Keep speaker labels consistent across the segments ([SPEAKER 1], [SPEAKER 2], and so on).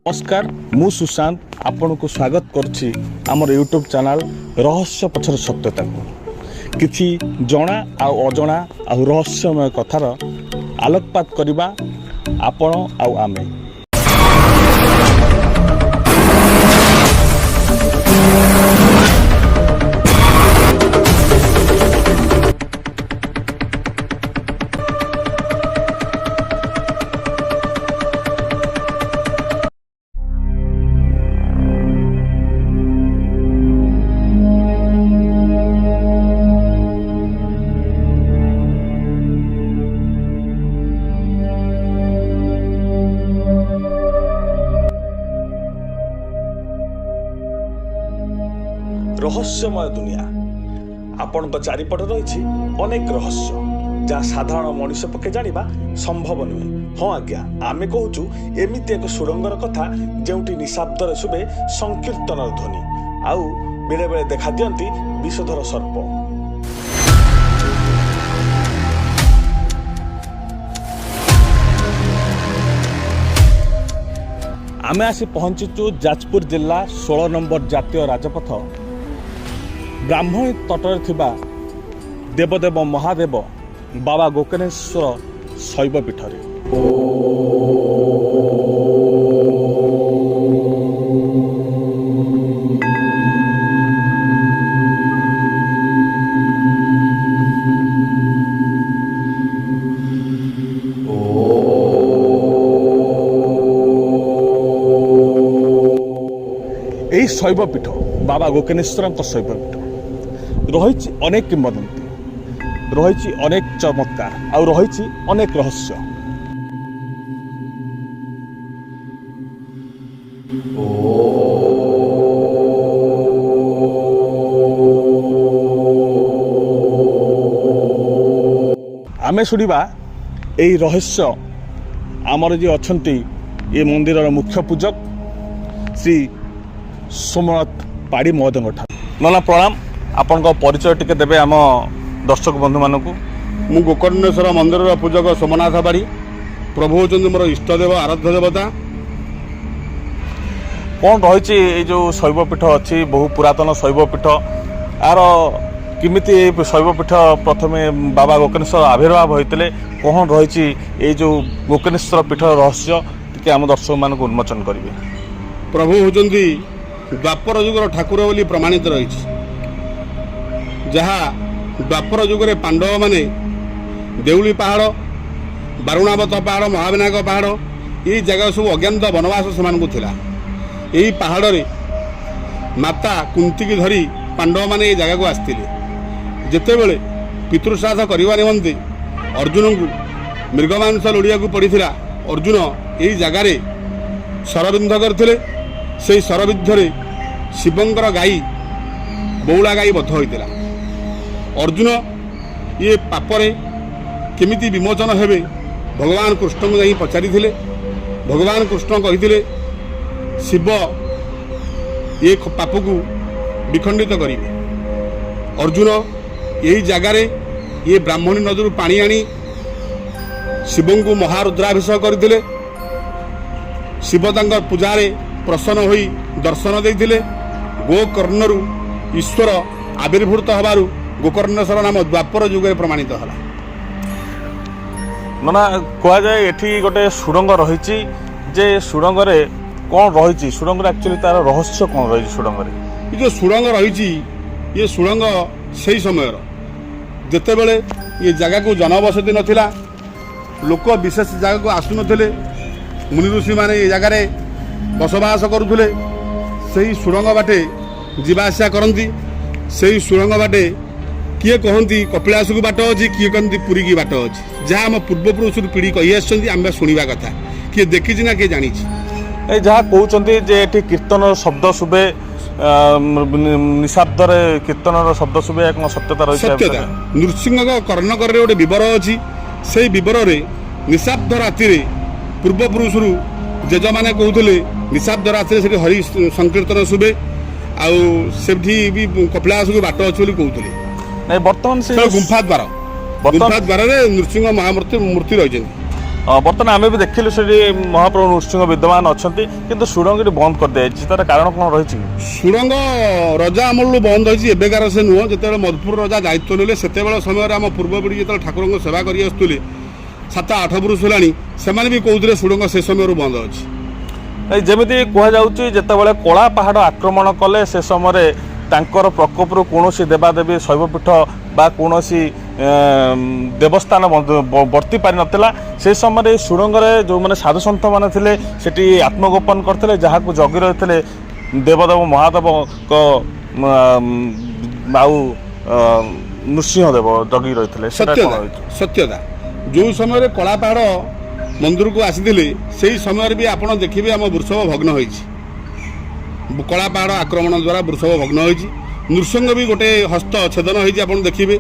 [SPEAKER 1] नमस्कार मु सुशांत आपण को स्वागत करछि हमर यूट्यूब चैनल रहस्य पछर सत्यता को किछि जणा आ अजणा आ रहस्यमय कथार आलोकपात करबा आपण आ आमे। रहस्यमय दुनिया आपण चारिपट रही अनेक रहस्य जहाँ साधारण मनुष्य पक्षे जानिबा संभव नुहे। हाँ आज्ञा आमे कहूचु एमिति एक सुरंगर कथा जेउटी निशाब्दरे शुभे संकीर्तनर ध्वनि आउ बेले बेले देखा दियंती विषधर सर्प। आमे आसी पहुंचीचु जाजपुर जिला 16 नंबर जातीय राजपथ ब्राह्मणी तटरे थिबा देवदेव महादेव बाबा गोकर्णेश्वर शैव पीठरे। यही शैव पीठ बाबा गोकर्णेश्वर शैव पीठ रही अनेक किंवदंती रही अनेक चमत्कार आ रही अनेक रहस्य। आमे शुणिबा यही रहस्य आमर जी अछंती ये मंदिर मुख्य पूजक श्री सोमनाथ पाड़ी महोदय नाना प्रणाम। आपण परिचय टिके देबे आम दर्शक बंधु मानक।
[SPEAKER 2] मु गोकर्णेश्वर मंदिर पूजक सोमनाथ बाड़ी। प्रभु होचंदी मोर इष्टदेव आराध्य देवता।
[SPEAKER 1] कौन रही जो शैवपीठ अच्छी बहु पुरातन शैवपीठ आर किमिति शैवपीठ प्रथमे बाबा गोकर्णेश्वर आविर्भाव होते कौन रही जो गोकर्णेश्वर पीठ रहस्य टिके आम दर्शक मानक उन्मोचन करेंगे।
[SPEAKER 2] प्रभु होचंदी द्वापर युगर ठाकुर बोली प्रमाणित रही जहाँ द्वापर जुगरे पांडव माने देउली पहाड़ बारुणावत पहाड़ महाविनायक पहाड़ ये जगह सब अज्ञात वनवास से यही पहाड़ रे माता कुंती की धरी पांडव माने ये जगह को आसते जिते बड़े पितृश्राद्ध करने निमंते अर्जुन को मृगमांस लोड़िया को पड़ा अर्जुन यही जगार शरबिंध करते से शरबिंधरे शिवंकर गाई बौला गाई बद्ध होता। अर्जुन ये पापरे केमिति विमोचन हेबे भगवान कृष्ण को जाई पचारि थिले। भगवान कृष्ण कहिथिले शिव ये पाप को विखंडित करिवे। अर्जुन यही जगारे ये ब्राह्मणी नदीर पानी आनी शिव को महारुद्राभिषेक करथिले। शिव तांकर पूजारे प्रसन्न होई दर्शन देइथिले। गोकर्णरु ईश्वर आविर्भूत हबारु गोकर्णेश्वर नाम द्वापर जुगे प्रमाणित है।
[SPEAKER 1] ना कह जाए एठी गोटे सुरंग रही जे सुरंग रे कौन रही सुरंग एक्चुअली तार रहस्य कौन रही सुरंग रे
[SPEAKER 2] ये जो सुरंग रही ये सुरंग से समय जिते बड़े ये जगह को जनबसति नथिला लोक विशेष जगह को आसु नथिले मुनि ऋषि माने ये जगह बसवास करुले से सुरंग बाटे जीवाआसा करती से सुरंग बाटे किए कहती कपिलास को बाट अच्छी किए कहती पुरी की बाट अच्छी जहाँ आम पूर्वपुरुष पीढ़ी कही आम शुणा कथा किए देखी ना किए जानी
[SPEAKER 1] जहाँ कहते कीर्तन शब्द शुभे निशाब्द कीर्तन शब्द शुभे सत्यता रही
[SPEAKER 2] सत्यता नृसिंह कर्णकर गोटे विवर अच्छी से विवर निशाब्द राति पूर्वपुरुष जेज मैंने कहते निशाब्द राति से हरि संकीर्तन शुभे भी कपिलास को बाट अच्छी कहते
[SPEAKER 1] नहीं बर्तमान से
[SPEAKER 2] गुंफा द्वार नृसिंह महामूर्ति रही
[SPEAKER 1] ବର୍ତ୍ତମାନ ଆମେ ବି ଦେଖିଲୁ ସେଠି ମହାପ୍ରଭୁ ନୃସିଂହ ବିଦ୍ୟମାନ ଅଛନ୍ତି କିନ୍ତୁ ସୁଡ଼ଙ୍ଗଟି ବନ୍ଦ କରିଦିଆଯାଇଛି ତାର କାରଣ କ'ଣ ରହିଛି କି?
[SPEAKER 2] ସୁଡ଼ଙ୍ଗ ରଜା ଅମଳରୁ ବନ୍ଦ ହୋଇଛି, ଏବେକାର ସେ ନୁହଁ। ଯେତେବେଳେ ମଧୁପୁର ରଜା ଦାୟିତ୍ୱ ନେଲେ ସେତେବେଳେ ସମୟରେ ଆମ ପୂର୍ବ ପିଢ଼ି ଯେତେବେଳେ ଠାକୁରଙ୍କ ସେବା କରି ଆସୁଥିଲେ 7-8 ବର୍ଷ ହେଲାଣି, ସେମାନେ ବି କହୁଥିଲେ ସୁଡ଼ଙ୍ଗ ସେ ସମୟରୁ ବନ୍ଦ ଅଛି।
[SPEAKER 1] ଯେମିତି କୁହାଯାଉଛି ଯେତେବେଳେ କଳା ପାହାଡ଼ ଆକ୍ରମଣ କଲେ ସେ ସମୟରେ ତାଙ୍କର ପ୍ରକୋପରୁ କୌଣସି ଦେବାଦେବୀ ଶୈବପୀଠ ବା କୌଣସି ଦେବସ୍ଥାନ ବର୍ତ୍ତି ପାରିନଥିଲା। ସେ ସମୟରେ ସୁଡ଼ଙ୍ଗରେ ଯେଉଁମାନେ ସାଧୁସନ୍ଥମାନେ ଥିଲେ ସେଠି ଆତ୍ମଗୋପନ କରିଥିଲେ, ଯାହାକୁ ଜଗି ରହିଥିଲେ ଦେବଦେବ ମହାଦେବଙ୍କ ଆଉ ନୃସିଂହଦେବ ଜଗି ରହିଥିଲେ।
[SPEAKER 2] ସତ୍ୟତା ଯେଉଁ ସମୟରେ କଳା ପାହାଡ଼ ମନ୍ଦିରକୁ ଆସିଥିଲେ ସେହି ସମୟରେ ବି ଆପଣ ଦେଖିବେ ଆମ ବୃଷଭ ଭଗ୍ନ ହୋଇଛି। କଳା ପାହାଡ଼ ଆକ୍ରମଣ ଦ୍ୱାରା ବୃଷଭ ଭଗ୍ନ ହୋଇଛି। ନୃସିଂହ ବି ଗୋଟେ ହସ୍ତ ଛେଦନ ହୋଇଛି ଆପଣ ଦେଖିବେ।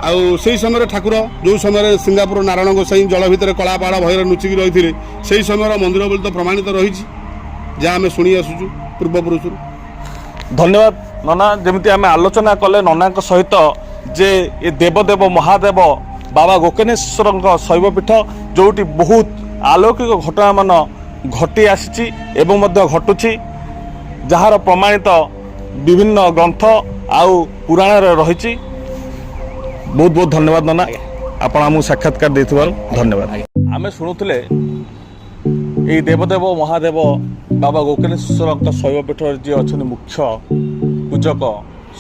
[SPEAKER 2] ଆଉ ସେହି ସମୟରେ ଠାକୁର ଯେଉଁ ସମୟରେ ସିଙ୍ଗାପୁର ନାରାୟଣ ଗୋସାଇଁ ଜଳ ଭିତରେ କଳା ପାହାଡ଼ ଭୟରେ ଲୁଚିକି ରହିଥିଲେ ସେହି ସମୟର ମନ୍ଦିର ବୋଲି ତ ପ୍ରମାଣିତ ରହିଛି, ଯାହା ଆମେ ଶୁଣି ଆସୁଛୁ ପୂର୍ବପୁରୁଷରୁ।
[SPEAKER 1] ଧନ୍ୟବାଦ ନନା। ଯେମିତି ଆମେ ଆଲୋଚନା କଲେ ନନାଙ୍କ ସହିତ ଯେ ଏ ଦେବଦେବ ମହାଦେବ ବାବା ଗୋକର୍ଣ୍ଣେଶ୍ୱରଙ୍କ ଶୈବପୀଠ ଯେଉଁଠି ବହୁତ ଆଲୌକିକ ଘଟଣାମାନ ଘଟି ଆସିଛି ଏବଂ ମଧ୍ୟ ଘଟୁଛି, ଯାହାର ପ୍ରମାଣିତ ବିଭିନ୍ନ ଗ୍ରନ୍ଥ ଆଉ ପୁରାଣରେ ରହିଛି। ବହୁତ ବହୁତ ଧନ୍ୟବାଦ ନନା, ଆପଣ ଆମକୁ ସାକ୍ଷାତକାର ଦେଇଥିବାରୁ ଧନ୍ୟବାଦ। ଆମେ ଶୁଣୁଥିଲେ ଏଇ ଦେବଦେବ ମହାଦେବ ବାବା ଗୋକର୍ଣ୍ଣେଶ୍ୱରଙ୍କ ଶୈବପୀଠରେ ଯିଏ ଅଛନ୍ତି ମୁଖ୍ୟ ପୂଜକ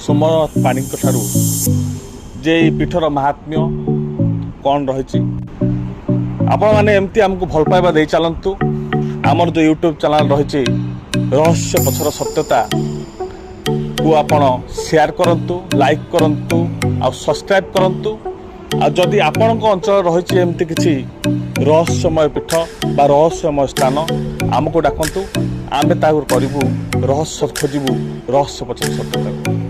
[SPEAKER 1] ସୋମନାଥ ପାଣିଙ୍କ ଠାରୁ ଯେ ଏଇ ପୀଠର ମାହାତ୍ମ୍ୟ କ'ଣ ରହିଛି, ଆପଣମାନେ ଏମିତି ଆମକୁ ଭଲ ପାଇବା ଦେଇ ଚାଲନ୍ତୁ। ଆମର ଯେଉଁ ୟୁଟ୍ୟୁବ୍ ଚ୍ୟାନେଲ୍ ରହିଛି ରହସ୍ୟ ପଛର ସତ୍ୟତାକୁ ଆପଣ ସେୟାର କରନ୍ତୁ, ଲାଇକ୍ କରନ୍ତୁ ଆଉ ସବସ୍କ୍ରାଇବ୍ କରନ୍ତୁ। ଆଉ ଯଦି ଆପଣଙ୍କ ଅଞ୍ଚଳରେ ରହିଛି ଏମିତି କିଛି ରହସ୍ୟମୟ ପୀଠ ବା ରହସ୍ୟମୟ ସ୍ଥାନ, ଆମକୁ ଡାକନ୍ତୁ, ଆମେ ତାକୁ କରିବୁ ରହସ୍ୟ ଖୋଜିବୁ ରହସ୍ୟ ପଛର ସତ୍ୟତାକୁ।